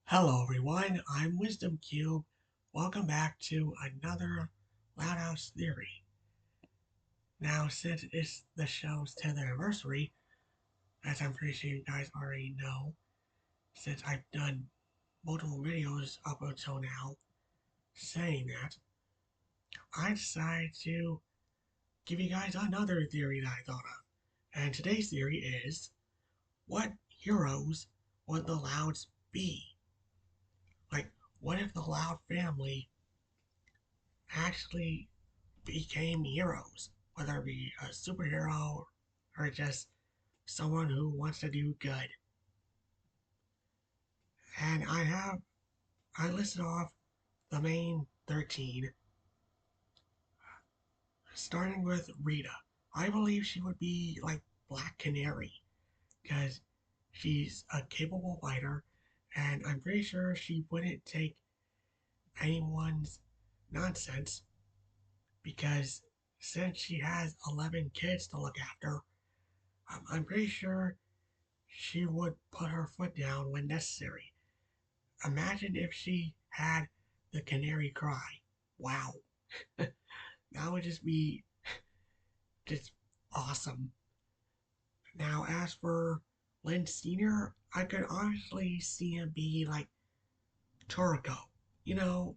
Hello everyone, I'm Wisdom Cube. Welcome back to another Loud House Theory. Now, since it's the show's 10th anniversary, as I'm pretty sure you guys already know, since I've done multiple videos up until now saying that, I decided to give you guys another theory that I thought of. And today's theory is, what heroes would the Louds be? Like, what if the Loud family actually became heroes, whether it be a superhero or just someone who wants to do good. And I listed off the main 13, starting with Rita. I believe she would be like Black Canary because she's a capable fighter, and I'm pretty sure she wouldn't take anyone's nonsense because since she has 11 kids to look after, I'm pretty sure she would put her foot down when necessary. Imagine if she had the canary cry. Wow. That would just be just awesome. Now, as for Lynn Sr., I could honestly see him be like Toriko,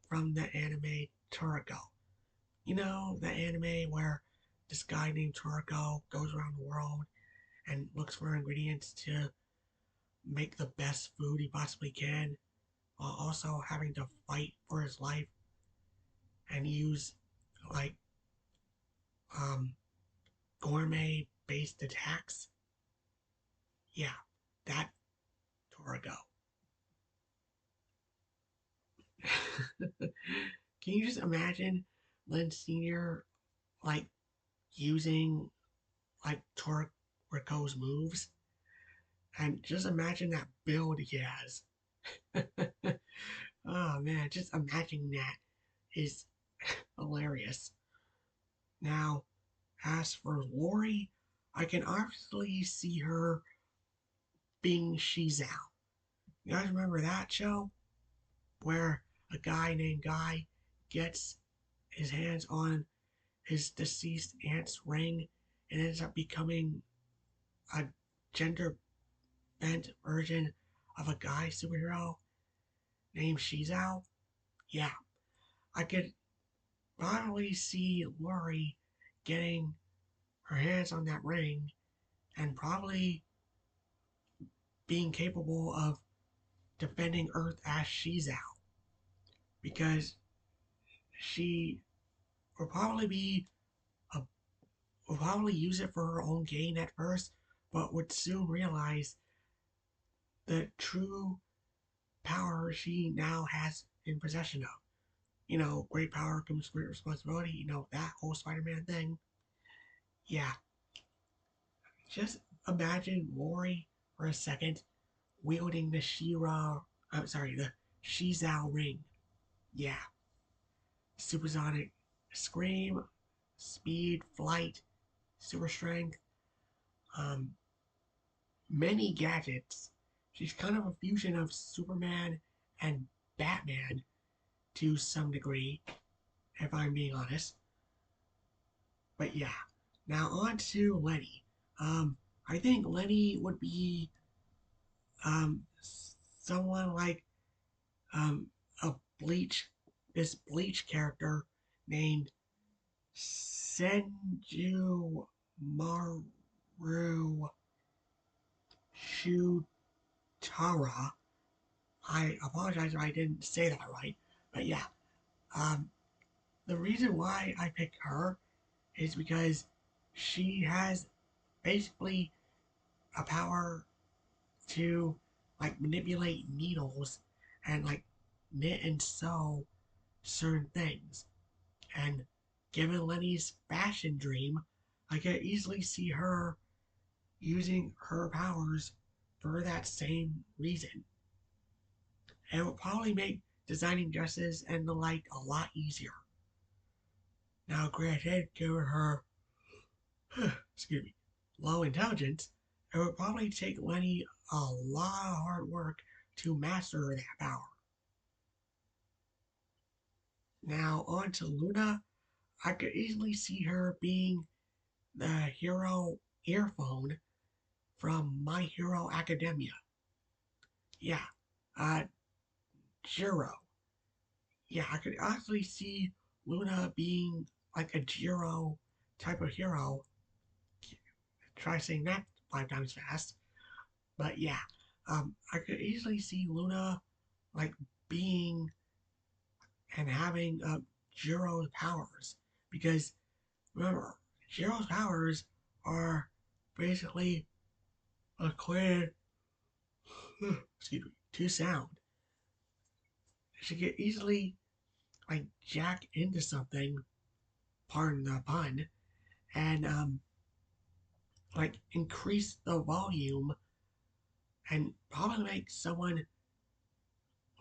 from the anime Toriko. The anime where this guy named Toriko goes around the world and looks for ingredients to make the best food he possibly can, while also having to fight for his life and use like um, gourmet based attacks. Yeah, that Torgo. Can you just imagine Lynn Sr. like using like Toriko's moves? And just imagine that build he has. Oh man, just imagining that is hilarious. Now, as for Lori, I can obviously see her being Shizao. You guys remember that show? Where a guy named Guy gets his hands on his deceased aunt's ring and ends up becoming a gender bent version of a guy superhero named Shizao? Yeah, I could probably see Lori getting her hands on that ring and probably being capable of defending Earth as Shizao because she will probably be a will probably use it for her own gain at first, but would soon realize the true power she now has in possession of. Great power comes great responsibility, that whole Spider Man thing. Yeah, just imagine Lori for a second wielding the the Shizao ring. Yeah, supersonic scream, speed, flight, super strength, um, many gadgets. She's kind of a fusion of Superman and Batman to some degree, if I'm being honest. But yeah, now on to Lenny. Um, I think Lenny would be um, someone like um, a this Bleach character named Senju Maru Shutara. I apologize if I didn't say that right, but yeah. Um, the reason why I picked her is because she has basically a power to like manipulate needles and like knit and sew certain things. And given Lenny's fashion dream, I could easily see her using her powers for that same reason. And it would probably make designing dresses and the like a lot easier. Now, granted, given her excuse me, low intelligence, it would probably take Lenny a lot of hard work to master that power. Now, on to Luna. I could easily see her being the hero earphone from My Hero Academia. Yeah, uh, Jiro. Yeah, I could actually see Luna being like a Jiro type of hero. Try saying that 5 times fast. But yeah, I could easily see Luna like being and having Jiro's powers because remember, Jiro's powers are basically equated excuse me, to sound. She could easily like jack into something, pardon the pun, and like increase the volume and probably make someone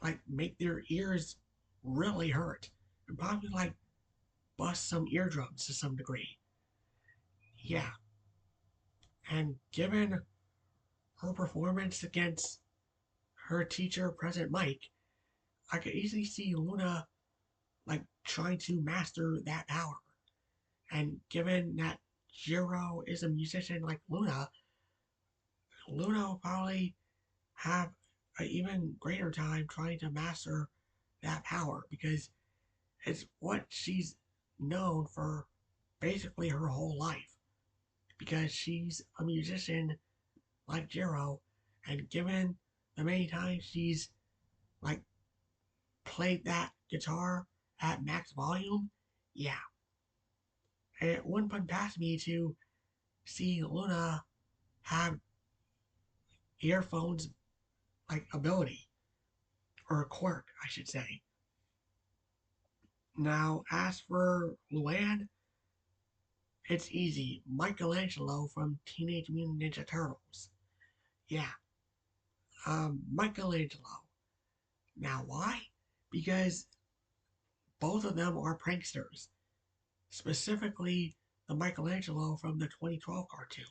like make their ears really hurt and probably like bust some eardrums to some degree. Yeah, and given her performance against her teacher, President Mike, I could easily see Luna like trying to master that power. And given that Jiro is a musician like Luna, Luna will probably have an even greater time trying to master that power because it's what she's known for basically her whole life. Because she's a musician like Jiro, and given the many times she's like played that guitar at max volume, yeah. And it wouldn't put past me to see Luna have earphones like ability, or a quirk, I should say. Now, as for Luann, it's easy. Michelangelo from Teenage Mutant Ninja Turtles. Yeah, Michelangelo. Now, why? Because both of them are pranksters. Specifically, the Michelangelo from the 2012 cartoon.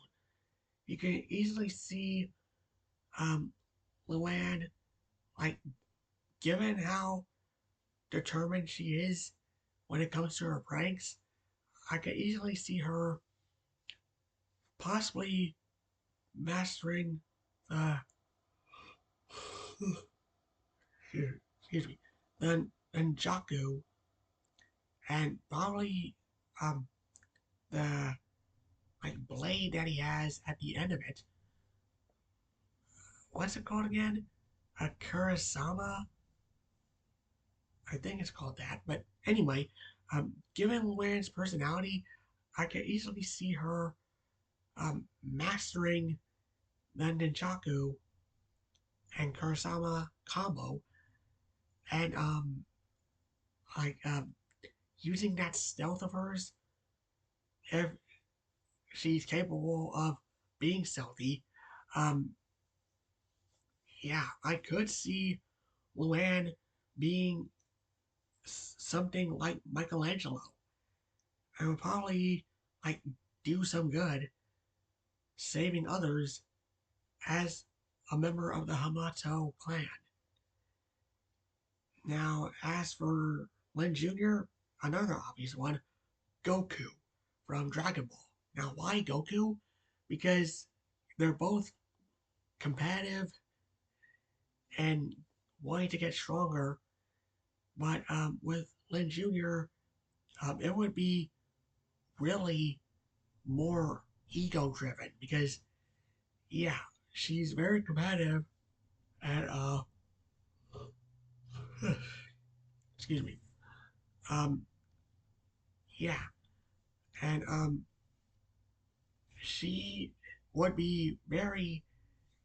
You can easily see um, Luann, like, given how determined she is when it comes to her pranks, I could easily see her possibly mastering the excuse me the Njaku and probably um the like blade that he has at the end of it. What's it called again? A Kurosama? I think it's called that. But anyway, given Luann's personality, I could easily see her mastering the Nunchaku and Kurosama combo and like using that stealth of hers if she's capable of being stealthy. Um, yeah, I could see Luann being something like Michelangelo and would probably like do some good saving others as a member of the Hamato clan. Now, as for Lin Jr., another obvious one, Goku from Dragon Ball. Now, why Goku? Because they're both competitive and wanting to get stronger, but with Lin Jr., it would be really more ego driven because, yeah, she's very competitive and, excuse me, um, yeah, and, she would be very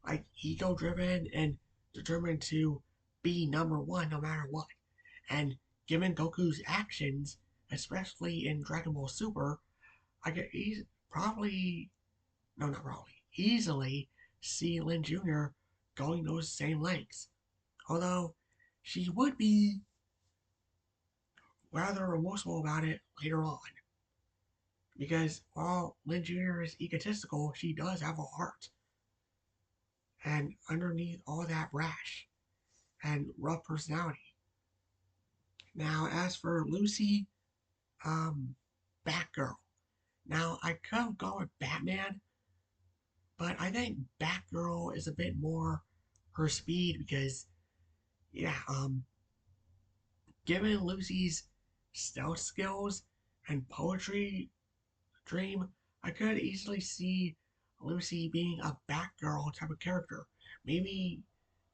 like ego driven and determined to be number one no matter what. And given Goku's actions, especially in Dragon Ball Super, I could probably, no, not probably, easily see Lin Jr. going those same lengths. Although she would be rather remorseful about it later on. Because while Lin Jr. is egotistical, she does have a heart. And underneath all that brash, and rough personality. Now, as for Lucy, Batgirl. Now, I could have gone with Batman, but I think Batgirl is a bit more her speed because, yeah, given Lucy's stealth skills and poetry dream, I could easily see Lucy being a Batgirl type of character. Maybe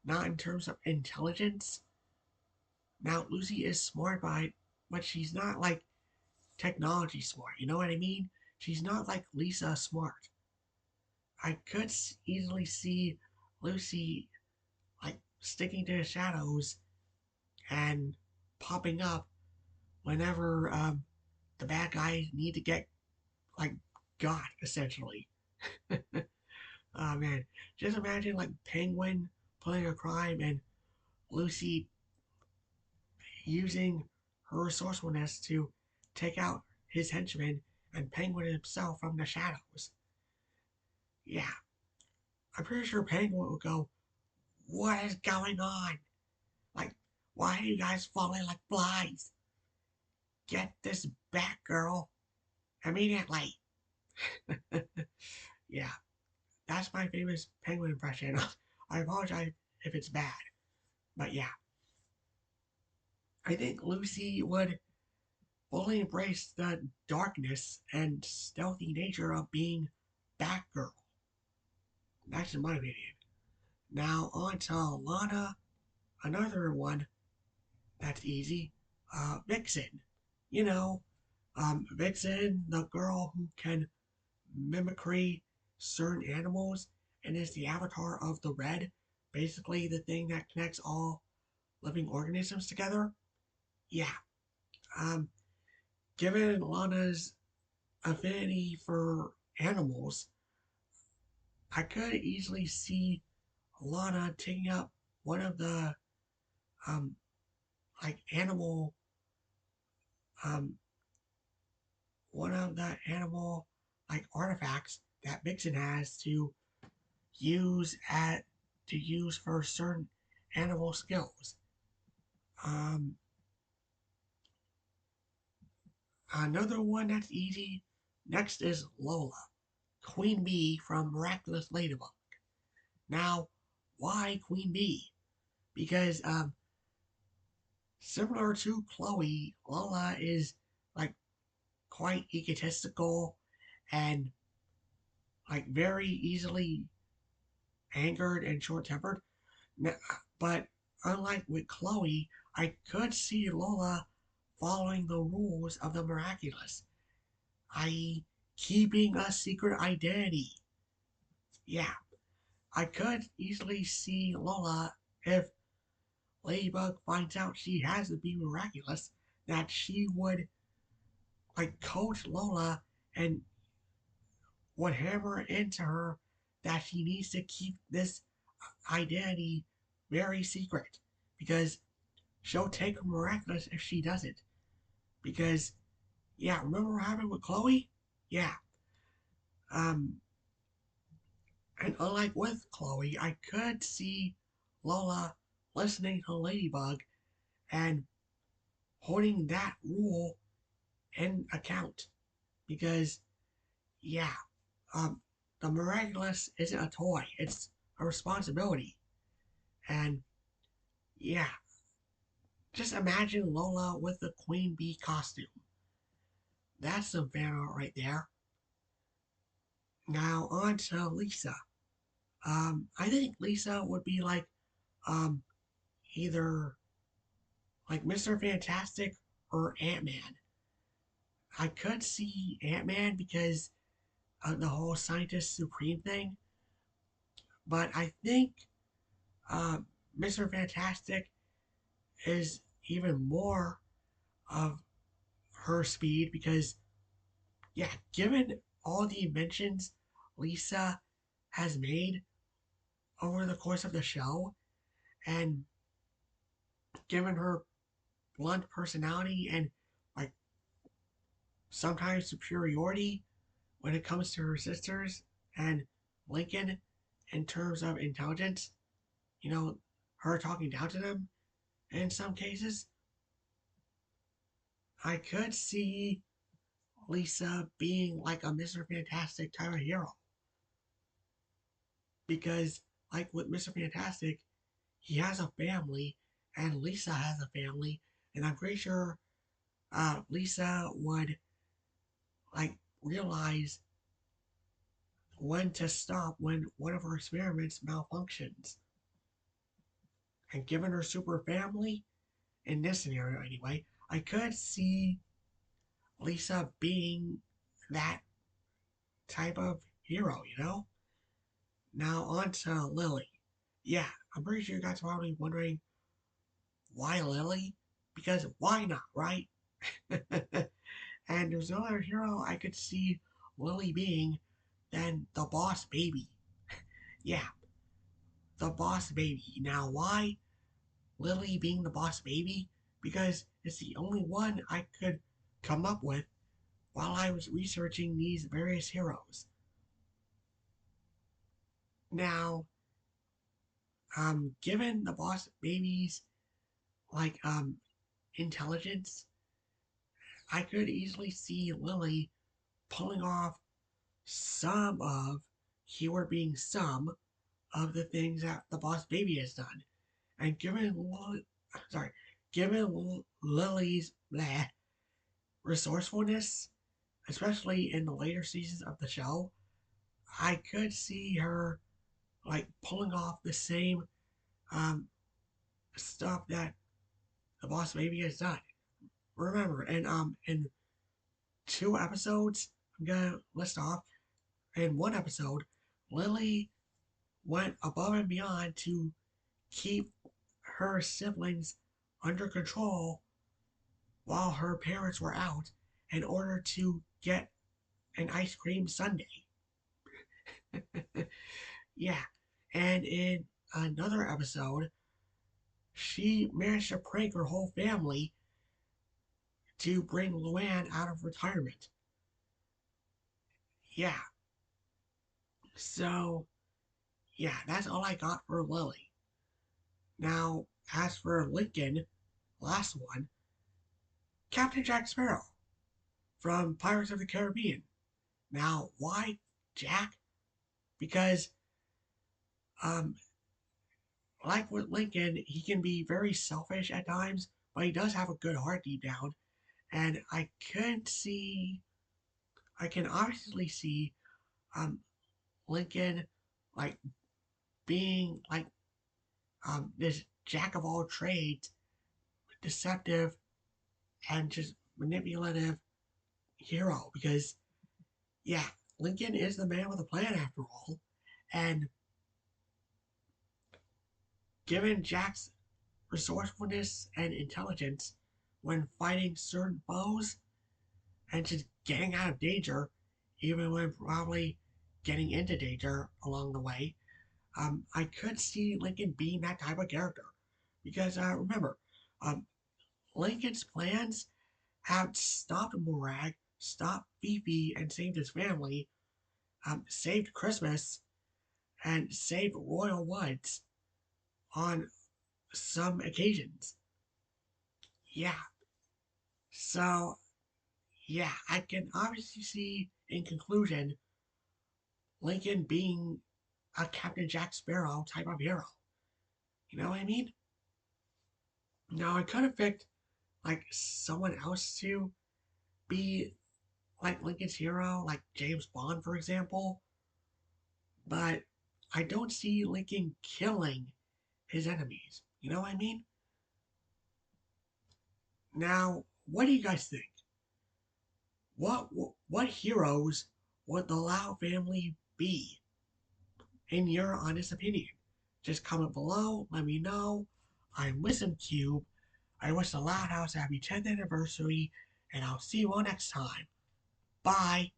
not in terms of intelligence. Now, Lucy is smart, but she's not like technology smart. You know what I mean? She's not like Lisa smart. I could easily see Lucy like sticking to the shadows and popping up whenever the bad guys need to get like got essentially. Oh man, just imagine like Penguin pulling a crime and Lucy using her resourcefulness to take out his henchmen and Penguin himself from the shadows. Yeah, I'm pretty sure Penguin would go, "What is going on? Like, why are you guys falling like flies? Get this back, girl, immediately." Yeah, that's my famous Penguin impression. I apologize if it's bad, but yeah, I think Lucy would fully embrace the darkness and stealthy nature of being Batgirl. That's in my opinion. Now on to Lana, another one that's easy. Vixen. You know, Vixen, the girl who can mimicry certain animals and is the avatar of the red, basically the thing that connects all living organisms together. Yeah. Um, given Lana's affinity for animals, I could easily see Lana taking up one of the um like animal um one of the animal like artifacts that Vixen has use at to use for certain animal skills. Um, Another one that's easy. Next is Lola, Queen Bee from Miraculous Ladybug. Now, why Queen Bee? Because similar to Chloe, Lola is like quite egotistical and like very easily angered and short tempered. But unlike with Chloe, I could see Lola following the rules of the miraculous, i.e., keeping a secret identity. Yeah, I could easily see Lola if Ladybug finds out she has to be miraculous, that she would like coach Lola and would hammer into her that she needs to keep this identity very secret because she'll take her miraculous if she doesn't. Because yeah, remember what happened with Chloe? Yeah. Um, and unlike with Chloe, I could see Lola listening to Ladybug and holding that rule in account. Because yeah, um, the miraculous isn't a toy; it's a responsibility. And yeah, just imagine Lola with the Queen Bee costume. That's some fan art right there. Now on to Lisa. I think Lisa would be like um either like Mr. Fantastic or Ant Man. I could see Ant Man because of the whole Scientist Supreme thing, but I think uh, Mr. Fantastic is even more of her speed because, yeah, given all the inventions Lisa has made over the course of the show, and given her blunt personality and like sometimes superiority when it comes to her sisters and Lincoln in terms of intelligence. You know, her talking down to them in some cases. I could see Lisa being like a Mr. Fantastic type of hero. Because, like with Mr. Fantastic, he has a family, and Lisa has a family, and I'm pretty sure Lisa would like realize when to stop when one of her experiments malfunctions. And given her super family, in this scenario anyway, I could see Lisa being that type of hero, you know? Now on to Lily. Yeah, I'm pretty sure you guys are probably wondering why Lily? Because why not, right? And there's no other hero I could see Lily being than the boss baby. Yeah, the boss baby. Now, why Lily being the boss baby? Because it's the only one I could come up with while I was researching these various heroes. Now, given the boss baby's like intelligence, I could easily see Lily pulling off some of, keyword being some, of the things that the boss baby has done. And sorry, given Lily's resourcefulness, especially in the later seasons of the show, I could see her like pulling off the same um, stuff that the boss baby has done. Remember, and in 2 episodes, I'm gonna list off. In one episode, Lily went above and beyond to keep her siblings under control while her parents were out in order to get an ice cream sundae. Yeah. And in another episode, she managed to prank her whole family to bring Luann out of retirement. Yeah. So, yeah, that's all I got for Lily. Now, as for Lincoln, last one, Captain Jack Sparrow from Pirates of the Caribbean. Now, why Jack? Because, um, like with Lincoln, he can be very selfish at times, but he does have a good heart deep down. And I can obviously see, um, Lincoln, like, being, like, this jack of all trades, deceptive, and just manipulative hero. Because, yeah, Lincoln is the man with a plan after all. And given Jack's resourcefulness and intelligence when fighting certain foes and just getting out of danger, even when probably getting into danger along the way, I could see Lincoln being that type of character. Because remember, um, Lincoln's plans have stopped Morag, stopped Fifi, and saved his family, saved Christmas, and saved Royal Woods on some occasions. Yeah. So, yeah, I can obviously see, in conclusion, Lincoln being a Captain Jack Sparrow type of hero. You know what I mean? Now, I could have picked, like, someone else to be, like, Lincoln's hero, like James Bond, for example, but I don't see Lincoln killing his enemies. You know what I mean? Now, what do you guys think? What heroes would the Lau family be, in your honest opinion? Just comment below, let me know. I'm WisdomCube. I wish the Loud House a happy 10th anniversary, and I'll see you all next time. Bye.